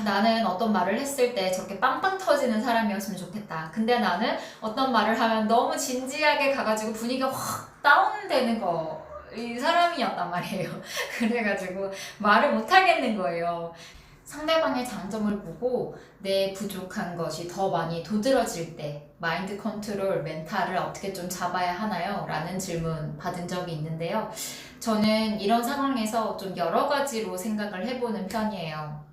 나는 어떤 말을 했을 때 저렇게 빵빵 터지는 사람이었으면 좋겠다. 근데 나는 어떤 말을 하면 너무 진지하게 가가지고 분위기가 확 다운되는 이 사람이었단 말이에요. 그래가지고 말을 못 하겠는 거예요. 상대방의 장점을 보고 내 부족한 것이 더 많이 도드라질 때 마인드 컨트롤, 멘탈을 어떻게 좀 잡아야 하나요? 라는 질문 받은 적이 있는데요. 저는 이런 상황에서 좀 여러 가지로 생각을 해보는 편이에요.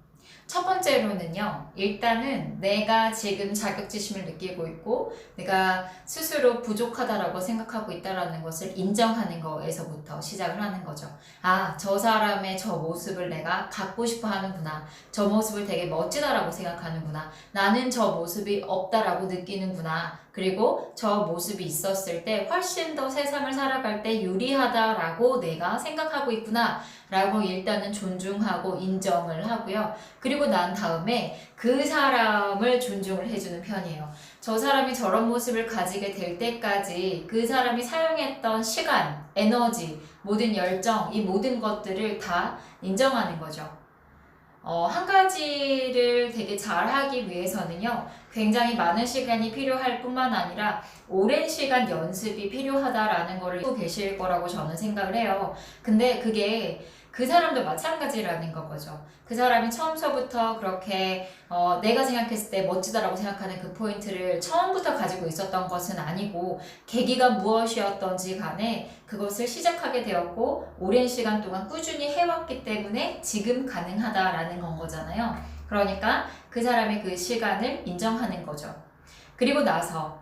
첫 번째로는요, 일단은 내가 지금 자격지심을 느끼고 있고 내가 스스로 부족하다라고 생각하고 있다라는 것을 인정하는 거에서부터 시작을 하는 거죠. 아, 저 사람의 저 모습을 내가 갖고 싶어 하는구나. 저 모습을 되게 멋지다라고 생각하는구나. 나는 저 모습이 없다라고 느끼는구나. 그리고 저 모습이 있었을 때 훨씬 더 세상을 살아갈 때 유리하다라고 내가 생각하고 있구나 라고 일단은 존중하고 인정을 하고요. 그리고 난 다음에 그 사람을 존중을 해주는 편이에요. 저 사람이 저런 모습을 가지게 될 때까지 그 사람이 사용했던 시간, 에너지, 모든 열정, 이 모든 것들을 다 인정하는 거죠. 한 가지를 되게 잘 하기 위해서는요, 굉장히 많은 시간이 필요할 뿐만 아니라 오랜 시간 연습이 필요하다라는 거를 알고 계실 거라고 저는 생각을 해요. 근데 그게 그 사람도 마찬가지라는 거죠. 그 사람이 처음서부터 그렇게 내가 생각했을 때 멋지다라고 생각하는 그 포인트를 처음부터 가지고 있었던 것은 아니고 계기가 무엇이었던지 간에 그것을 시작하게 되었고 오랜 시간 동안 꾸준히 해왔기 때문에 지금 가능하다라는 건 거잖아요. 그러니까 그 사람의 그 시간을 인정하는 거죠. 그리고 나서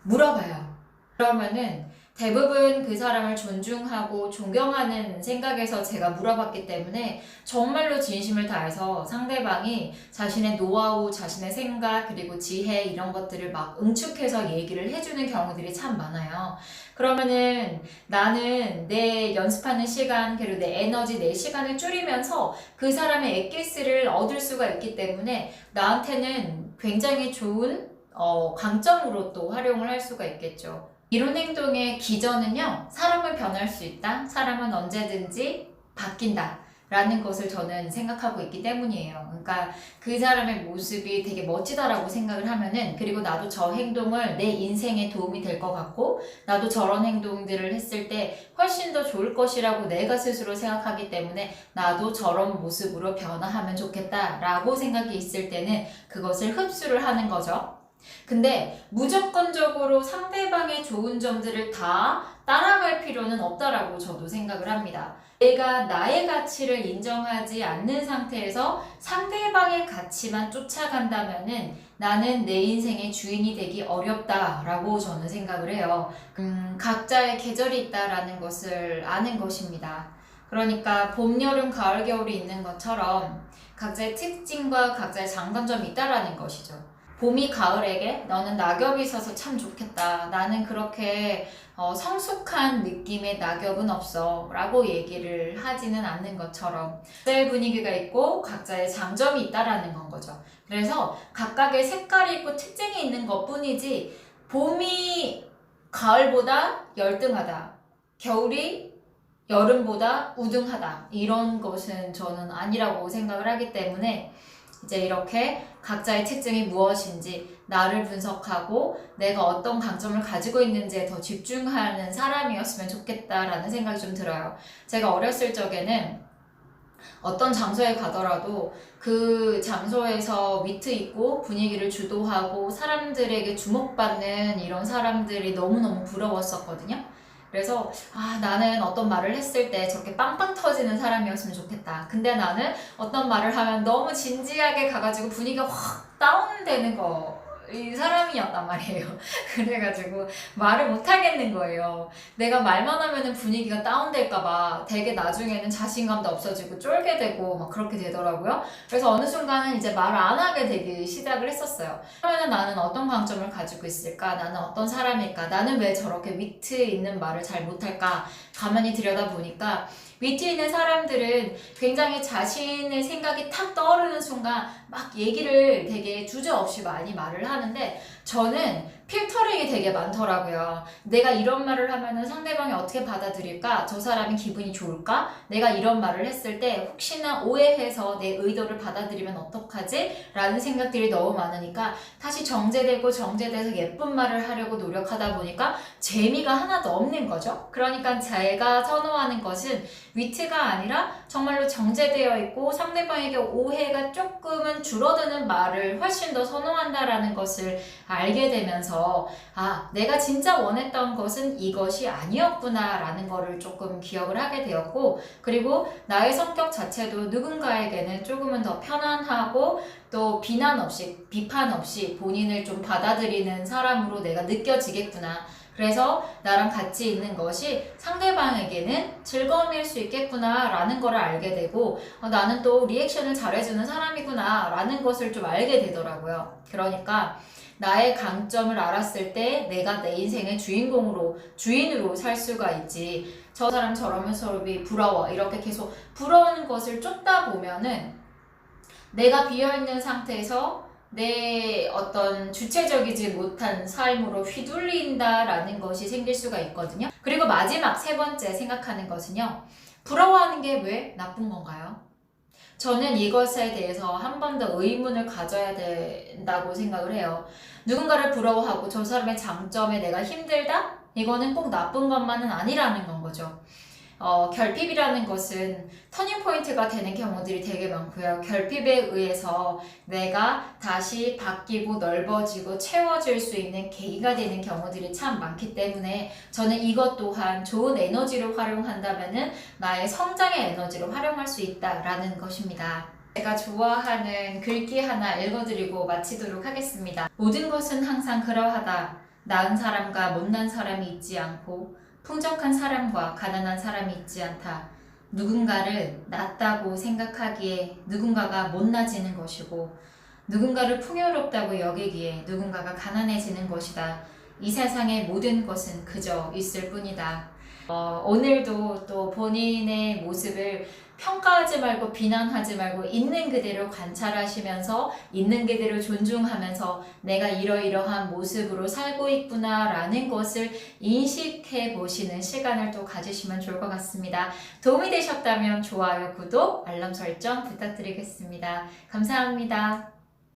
물어봐요. 그러면은 대부분 그 사람을 존중하고 존경하는 생각에서 제가 물어봤기 때문에 정말로 진심을 다해서 상대방이 자신의 노하우, 자신의 생각, 그리고 지혜 이런 것들을 막 응축해서 얘기를 해주는 경우들이 참 많아요. 그러면은 나는 내 연습하는 시간, 그리고 내 에너지, 내 시간을 줄이면서 그 사람의 엑기스를 얻을 수가 있기 때문에 나한테는 굉장히 좋은 강점으로 또 활용을 할 수가 있겠죠. 이런 행동의 기전은요, 사람은 변할 수 있다, 사람은 언제든지 바뀐다 라는 것을 저는 생각하고 있기 때문이에요. 그러니까 그 사람의 모습이 되게 멋지다라고 생각을 하면은, 그리고 나도 저 행동을 내 인생에 도움이 될 것 같고 나도 저런 행동들을 했을 때 훨씬 더 좋을 것이라고 내가 스스로 생각하기 때문에 나도 저런 모습으로 변화하면 좋겠다 라고 생각이 있을 때는 그것을 흡수를 하는 거죠. 근데 무조건적으로 상대방의 좋은 점들을 다 따라갈 필요는 없다라고 저도 생각을 합니다. 내가 나의 가치를 인정하지 않는 상태에서 상대방의 가치만 쫓아간다면은 나는 내 인생의 주인이 되기 어렵다라고 저는 생각을 해요. 각자의 계절이 있다라는 것을 아는 것입니다. 그러니까 봄, 여름, 가을, 겨울이 있는 것처럼 각자의 특징과 각자의 장단점이 있다라는 것이죠. 봄이 가을에게 너는 낙엽이 있어서 참 좋겠다. 나는 그렇게 성숙한 느낌의 낙엽은 없어 라고 얘기를 하지는 않는 것처럼 각자의 분위기가 있고 각자의 장점이 있다라는 건 거죠. 그래서 각각의 색깔이 있고 특징이 있는 것 뿐이지 봄이 가을보다 열등하다, 겨울이 여름보다 우등하다 이런 것은 저는 아니라고 생각을 하기 때문에 이제 이렇게 각자의 특징이 무엇인지 나를 분석하고 내가 어떤 강점을 가지고 있는지에 더 집중하는 사람이었으면 좋겠다라는 생각이 좀 들어요. 제가 어렸을 적에는 어떤 장소에 가더라도 그 장소에서 위트 있고 분위기를 주도하고 사람들에게 주목받는 이런 사람들이 너무너무 부러웠었거든요. 그래서 나는 어떤 말을 했을 때 저렇게 빵빵 터지는 사람이었으면 좋겠다. 근데 나는 어떤 말을 하면 너무 진지하게 가가지고 분위기가 확 다운되는 이 사람이었단 말이에요. 그래가지고 말을 못 하겠는 거예요. 내가 말만 하면은 분위기가 다운될까봐 되게 나중에는 자신감도 없어지고 쫄게 되고 막 그렇게 되더라고요. 그래서 어느 순간은 이제 말을 안 하게 되기 시작을 했었어요. 그러면은 나는 어떤 강점을 가지고 있을까? 나는 어떤 사람일까? 나는 왜 저렇게 위트 있는 말을 잘 못할까? 가만히 들여다보니까 위트 있는 사람들은 굉장히 자신의 생각이 탁 떠오르는 순간 막 얘기를 되게 주저없이 많이 말을 하는데 저는 필터링이 되게 많더라고요. 내가 이런 말을 하면은 상대방이 어떻게 받아들일까? 저 사람이 기분이 좋을까? 내가 이런 말을 했을 때 혹시나 오해해서 내 의도를 받아들이면 어떡하지? 라는 생각들이 너무 많으니까 다시 정제돼서 예쁜 말을 하려고 노력하다 보니까 재미가 하나도 없는 거죠. 그러니까 제가 선호하는 것은 위트가 아니라 정말로 정제되어 있고 상대방에게 오해가 조금은 줄어드는 말을 훨씬 더 선호한다라는 것을 알게 되면서 내가 진짜 원했던 것은 이것이 아니었구나 라는 거를 조금 기억을 하게 되었고, 그리고 나의 성격 자체도 누군가에게는 조금은 더 편안하고 또 비난 없이 비판 없이 본인을 좀 받아들이는 사람으로 내가 느껴지겠구나. 그래서 나랑 같이 있는 것이 상대방에게는 즐거움일 수 있겠구나 라는 걸 알게 되고, 나는 또 리액션을 잘해주는 사람이구나 라는 것을 좀 알게 되더라고요. 그러니까 나의 강점을 알았을 때 내가 내 인생의 주인으로 살 수가 있지. 저 사람 저러면서 부러워. 이렇게 계속 부러우는 것을 쫓다 보면은 내가 비어있는 상태에서 내 어떤 주체적이지 못한 삶으로 휘둘린다라는 것이 생길 수가 있거든요. 그리고 마지막 세 번째 생각하는 것은요. 부러워하는 게 왜 나쁜 건가요? 저는 이것에 대해서 한 번 더 의문을 가져야 된다고 생각을 해요. 누군가를 부러워하고 저 사람의 장점에 내가 힘들다? 이거는 꼭 나쁜 것만은 아니라는 건 거죠. 결핍이라는 것은 터닝포인트가 되는 경우들이 되게 많고요. 결핍에 의해서 내가 다시 바뀌고 넓어지고 채워질 수 있는 계기가 되는 경우들이 참 많기 때문에 저는 이것 또한 좋은 에너지를 활용한다면은 나의 성장의 에너지를 활용할 수 있다라는 것입니다. 제가 좋아하는 글귀 하나 읽어드리고 마치도록 하겠습니다. 모든 것은 항상 그러하다. 나은 사람과 못난 사람이 있지 않고 풍족한 사람과 가난한 사람이 있지 않다. 누군가를 낫다고 생각하기에 누군가가 못나지는 것이고 누군가를 풍요롭다고 여기기에 누군가가 가난해지는 것이다. 이 세상의 모든 것은 그저 있을 뿐이다. 오늘도 또 본인의 모습을 평가하지 말고 비난하지 말고 있는 그대로 관찰하시면서 있는 그대로 존중하면서 내가 이러이러한 모습으로 살고 있구나 라는 것을 인식해 보시는 시간을 또 가지시면 좋을 것 같습니다. 도움이 되셨다면 좋아요, 구독, 알람 설정 부탁드리겠습니다. 감사합니다.